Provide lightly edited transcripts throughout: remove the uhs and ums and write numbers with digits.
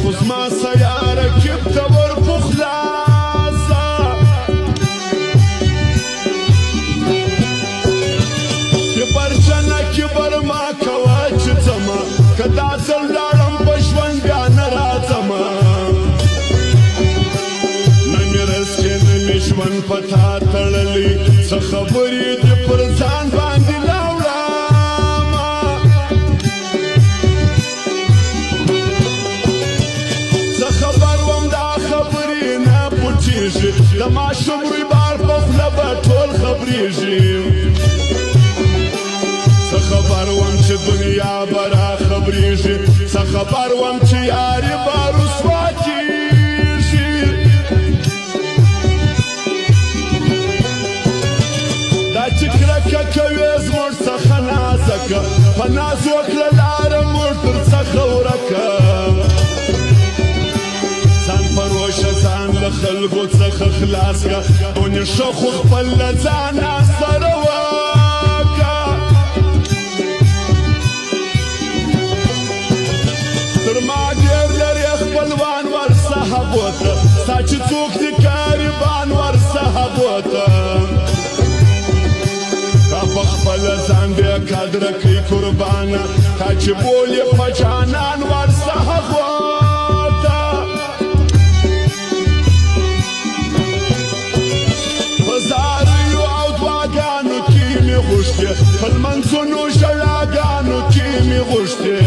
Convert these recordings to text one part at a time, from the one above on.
خو زما سیاره کیب ته ورپخلاصه کبر جنه کبر ما کوه چې ځمه که دا ځل لاړم په ژوند بیا نه راځمه نه مې رزق نه مې ژوند په تا تړلی څه خبرې دې پر ځان باندې د ماشوم روی بار په خوله به ټول خبرېږي څه خبر وم چې دنیا به را خبرېږي څه خبر وم چې یاري به رسوا کېږي دا چې کرکه کوې زموږ څخه نازکه په ناز وکړه لاره موږ در څخه ورکه ځان له خلکو څخه خلاص که دنیا ښه خو خپل له ځانه سره وکه تر ما ډېر لرې خپلوان ورڅخه بوته ستا چې څوک دي کاریبان ورڅخه بوته تا په خپله ځان بې قدره کوي قربانه تا چې بولې په جانان ورڅخه بوته په لمنځونو ژړاګانو کې مې غوښتې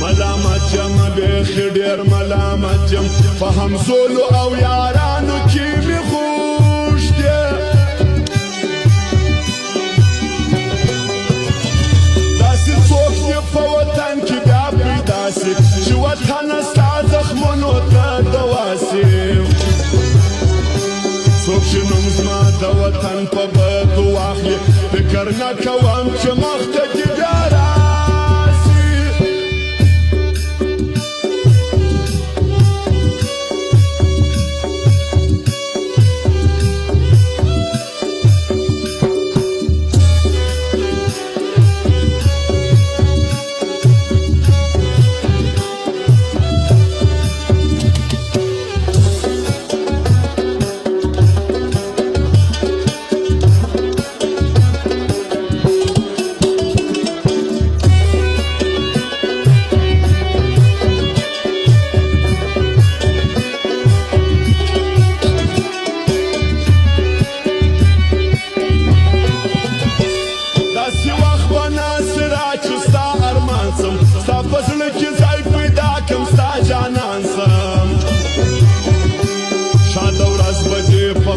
ملامت یم بیخي ډېر ملامت یم په همزولو او یارانو کې مې غوښتې داسې څوک دې په وطن کې بیا پیدا سي چې وطنه ستا زخمونو ته دوا سي څوک چې نوم زما د وطن په بدو واخلي فکر نه کوم چې مخته دې بیا راسي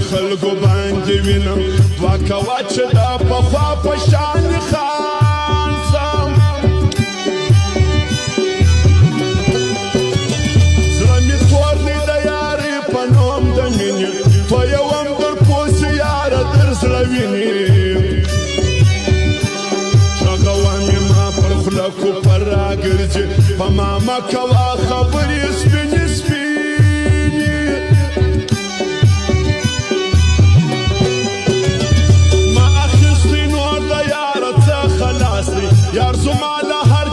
خلکو باندې وینم دوه کوه چې دا پخوا په شان خان سم زړه مې تور دی د یارې په نوم د مینې تویوم در پوسې یاره در زړه وینې غږوم یې ما پر خوله کوپر راګرځي په ما مه کوه خبرې